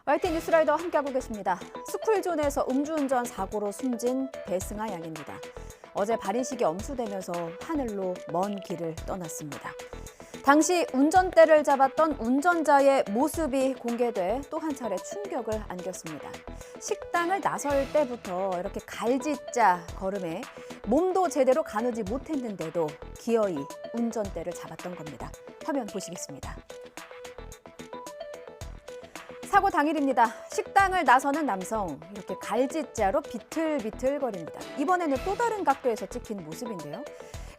YTN 뉴스라이더 함께하고 계십니다. 스쿨존에서 음주운전 사고로 숨진 배승아 양입니다. 어제 발인식이 엄수되면서 하늘로 먼 길을 떠났습니다. 당시 운전대를 잡았던 운전자의 모습이 공개돼 또 한 차례 충격을 안겼습니다. 식당을 나설 때부터 이렇게 갈짓자 걸음에 몸도 제대로 가누지 못했는데도 기어이 운전대를 잡았던 겁니다. 화면 보시겠습니다. 사고 당일입니다. 식당을 나서는 남성, 이렇게 갈짓자로 비틀비틀거립니다. 이번에는 또 다른 각도에서 찍힌 모습인데요.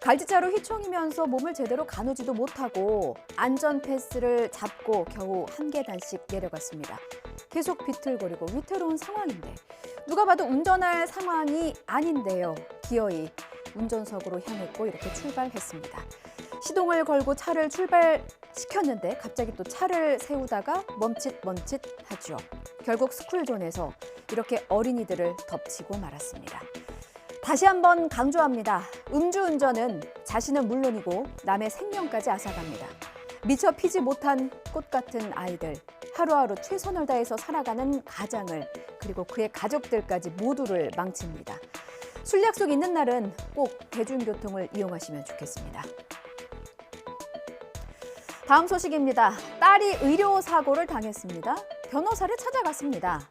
갈짓자로 휘청이면서 몸을 제대로 가누지도 못하고 안전 패스를 잡고 겨우 한 계단씩 내려갔습니다. 계속 비틀거리고 위태로운 상황인데 누가 봐도 운전할 상황이 아닌데요. 기어이 운전석으로 향했고 이렇게 출발했습니다. 시동을 걸고 차를 출발시켰는데 갑자기 또 차를 세우다가 멈칫멈칫하죠. 결국 스쿨존에서 이렇게 어린이들을 덮치고 말았습니다. 다시 한번 강조합니다. 음주운전은 자신은 물론이고 남의 생명까지 앗아갑니다. 미처 피지 못한 꽃 같은 아이들, 하루하루 최선을 다해서 살아가는 가장을 그리고 그의 가족들까지 모두를 망칩니다. 술 약속 있는 날은 꼭 대중교통을 이용하시면 좋겠습니다. 다음 소식입니다. 딸이 의료사고를 당했습니다. 변호사를 찾아갔습니다.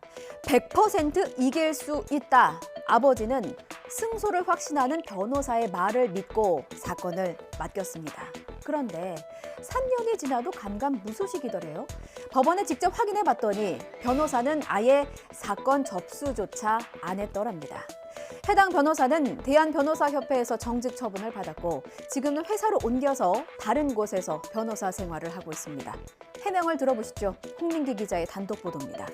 100% 이길 수 있다. 아버지는 승소를 확신하는 변호사의 말을 믿고 사건을 맡겼습니다. 그런데 3년이 지나도 감감무소식이더래요. 법원에 직접 확인해 봤더니 변호사는 아예 사건 접수조차 안 했더랍니다. 해당 변호사는 대한변호사협회에서 정직 처분을 받았고 지금은 회사로 옮겨서 다른 곳에서 변호사 생활을 하고 있습니다. 해명을 들어보시죠. 홍민기 기자의 단독 보도입니다.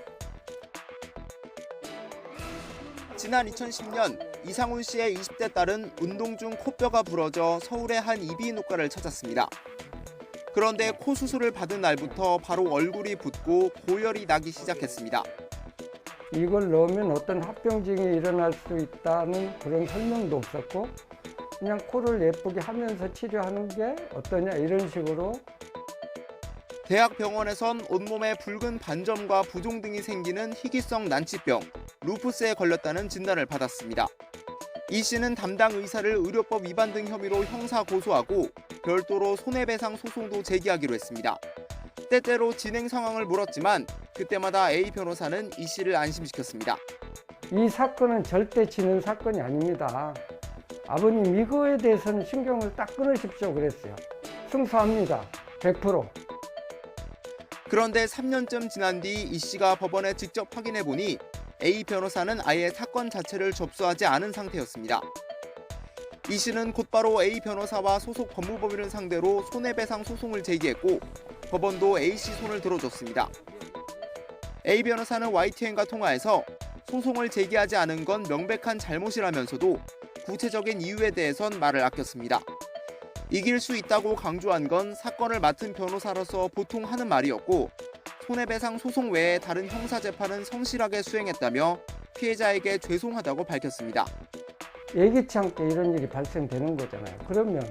지난 2010년 이상훈 씨의 20대 딸은 운동 중 코뼈가 부러져 서울의 한 이비인후과를 찾았습니다. 그런데 코 수술을 받은 날부터 바로 얼굴이 붓고 고열이 나기 시작했습니다. 이걸 넣으면 어떤 합병증이 일어날 수 있다는 그런 설명도 없었고 그냥 코를 예쁘게 하면서 치료하는 게 어떠냐 이런 식으로. 대학 병원에선 온몸에 붉은 반점과 부종 등이 생기는 희귀성 난치병, 루푸스에 걸렸다는 진단을 받았습니다. 이 씨는 담당 의사를 의료법 위반 등 혐의로 형사 고소하고 별도로 손해배상 소송도 제기하기로 했습니다. 때때로 진행 상황을 물었지만 그때마다 A 변호사는 이 씨를 안심시켰습니다. 이 사건은 절대 지는 사건이 아닙니다. 아버님 이거에 대해서는 신경을 딱 끊으십시오 그랬어요. 승소합니다. 100%. 그런데 3년쯤 지난 뒤 이 씨가 법원에 직접 확인해 보니 A 변호사는 아예 사건 자체를 접수하지 않은 상태였습니다. 이 씨는 곧바로 A 변호사와 소속 법무법인을 상대로 손해배상 소송을 제기했고 법원도 A 씨 손을 들어줬습니다. A 변호사는 YTN과 통화에서 소송을 제기하지 않은 건 명백한 잘못이라면서도 구체적인 이유에 대해선 말을 아꼈습니다. 이길 수 있다고 강조한 건 사건을 맡은 변호사로서 보통 하는 말이었고 손해배상 소송 외에 다른 형사재판은 성실하게 수행했다며 피해자에게 죄송하다고 밝혔습니다. 예기치 않게 이런 일이 발생되는 거잖아요. 그러면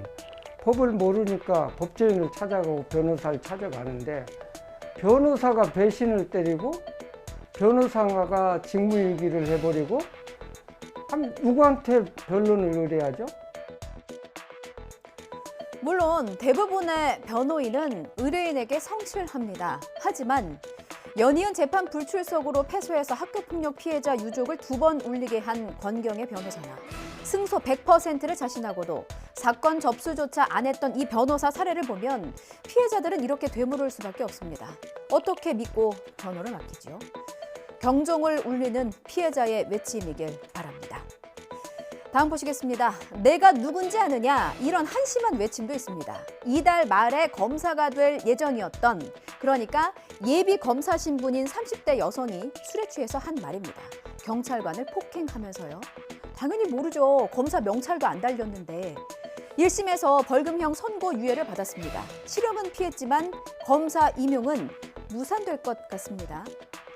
법을 모르니까 법조인을 찾아가고 변호사를 찾아가는데 변호사가 배신을 때리고 변호사가 직무유기를 해버리고 누구한테 변론을 의뢰하죠? 물론 대부분의 변호인은 의뢰인에게 성실합니다. 하지만 연이은 재판 불출석으로 패소해서 학교폭력 피해자 유족을 2번 울리게 한 권경의 변호사나 승소 100%를 자신하고도 사건 접수조차 안 했던 이 변호사 사례를 보면 피해자들은 이렇게 되물을 수밖에 없습니다. 어떻게 믿고 변호를 맡기죠? 경종을 울리는 피해자의 외침이길 바랍니다. 다음 보시겠습니다. 내가 누군지 아느냐 이런 한심한 외침도 있습니다. 이달 말에 검사가 될 예정이었던 그러니까 예비 검사 신분인 30대 여성이 술에 취해서 한 말입니다. 경찰관을 폭행하면서요. 당연히 모르죠. 검사 명찰도 안 달렸는데. 1심에서 벌금형 선고유예를 받았습니다. 실형은 피했지만 검사 임용은 무산될 것 같습니다.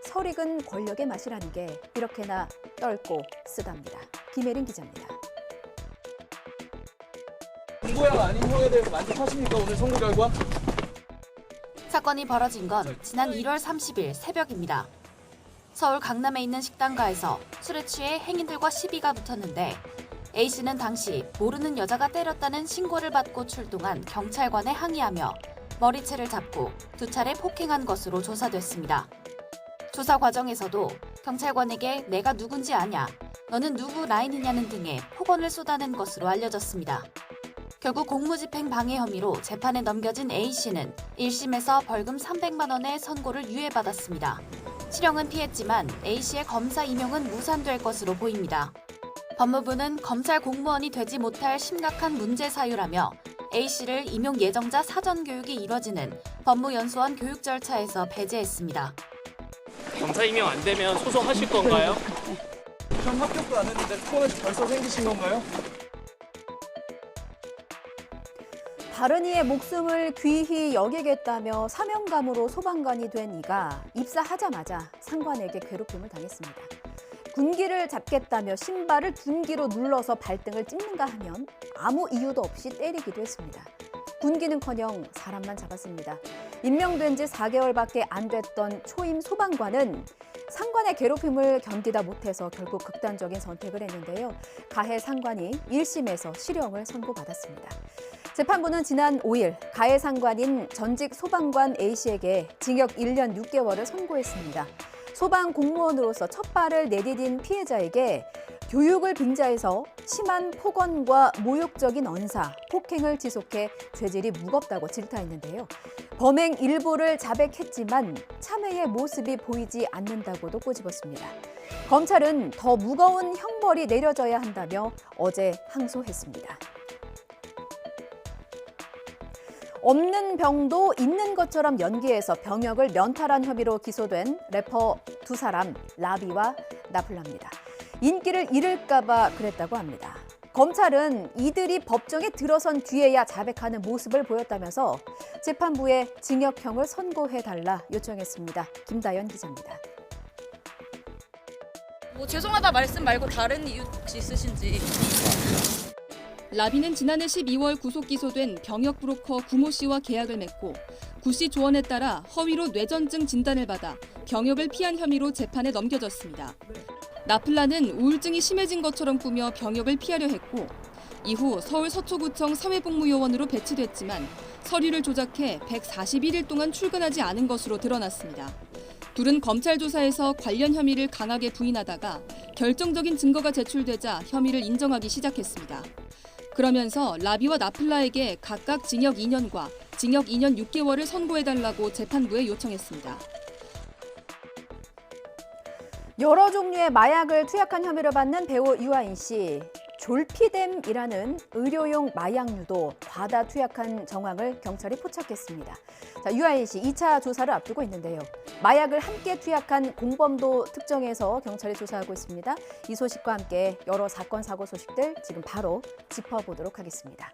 설익은 권력의 맛이라는 게 이렇게나 떫고 쓰답니다. 김혜린 기자입니다. 공고형 아닌형에 대해서 만족하십니까? 오늘 선고 결과? 사건이 벌어진 건 지난 1월 30일 새벽입니다. 서울 강남에 있는 식당가에서 술에 취해 행인들과 시비가 붙었는데 A씨는 당시 모르는 여자가 때렸다는 신고를 받고 출동한 경찰관에 항의하며 머리채를 잡고 2차례 폭행한 것으로 조사됐습니다. 조사 과정에서도 경찰관에게 내가 누군지 아냐, 너는 누구 라인이냐는 등의 폭언을 쏟아낸 것으로 알려졌습니다. 결국 공무집행 방해 혐의로 재판에 넘겨진 A씨는 1심에서 벌금 300만 원의 선고를 유예받았습니다. 실형은 피했지만 A씨의 검사 임용은 무산될 것으로 보입니다. 법무부는 검찰 공무원이 되지 못할 심각한 문제 사유라며 A씨를 임용 예정자 사전 교육이 이뤄지는 법무연수원 교육 절차에서 배제했습니다. 검사 임용 안 되면 소송하실 건가요? 형 합격도 안 했는데 특권은 벌써 생기신 건가요? 다른 이의 목숨을 귀히 여기겠다며 사명감으로 소방관이 된 이가 입사하자마자 상관에게 괴롭힘을 당했습니다. 군기를 잡겠다며 신발을 둔기로 눌러서 발등을 찍는가 하면 아무 이유도 없이 때리기도 했습니다. 군기는커녕 사람만 잡았습니다. 임명된 지 4개월밖에 안 됐던 초임 소방관은 상관의 괴롭힘을 견디다 못해서 결국 극단적인 선택을 했는데요. 가해 상관이 1심에서 실형을 선고받았습니다. 재판부는 지난 5일 가해 상관인 전직 소방관 A씨에게 징역 1년 6개월을 선고했습니다. 소방 공무원으로서 첫 발을 내디딘 피해자에게 교육을 빙자해서 심한 폭언과 모욕적인 언사, 폭행을 지속해 죄질이 무겁다고 질타했는데요. 범행 일부를 자백했지만 참회의 모습이 보이지 않는다고도 꼬집었습니다. 검찰은 더 무거운 형벌이 내려져야 한다며 어제 항소했습니다. 없는 병도 있는 것처럼 연기해서 병역을 면탈한 혐의로 기소된 래퍼 2사람 라비와 나플라입니다. 인기를 잃을까 봐 그랬다고 합니다. 검찰은 이들이 법정에 들어선 뒤에야 자백하는 모습을 보였다면서 재판부에 징역형을 선고해달라 요청했습니다. 김다연 기자입니다. 죄송하다 말씀 말고 다른 이유 있으신지. 라비는 지난해 12월 구속 기소된 병역 브로커 구모 씨와 계약을 맺고 구 씨 조언에 따라 허위로 뇌전증 진단을 받아 병역을 피한 혐의로 재판에 넘겨졌습니다. 나플라는 우울증이 심해진 것처럼 꾸며 병역을 피하려 했고 이후 서울 서초구청 사회복무요원으로 배치됐지만 서류를 조작해 141일 동안 출근하지 않은 것으로 드러났습니다. 둘은 검찰 조사에서 관련 혐의를 강하게 부인하다가 결정적인 증거가 제출되자 혐의를 인정하기 시작했습니다. 그러면서 라비와 나플라에게 각각 징역 2년과 징역 2년 6개월을 선고해달라고 재판부에 요청했습니다. 여러 종류의 마약을 투약한 혐의를 받는 배우 유아인 씨. 졸피뎀이라는 의료용 마약류도 과다 투약한 정황을 경찰이 포착했습니다. 유아인 씨 2차 조사를 앞두고 있는데요. 마약을 함께 투약한 공범도 특정해서 경찰이 조사하고 있습니다. 이 소식과 함께 여러 사건, 사고 소식들 지금 바로 짚어보도록 하겠습니다.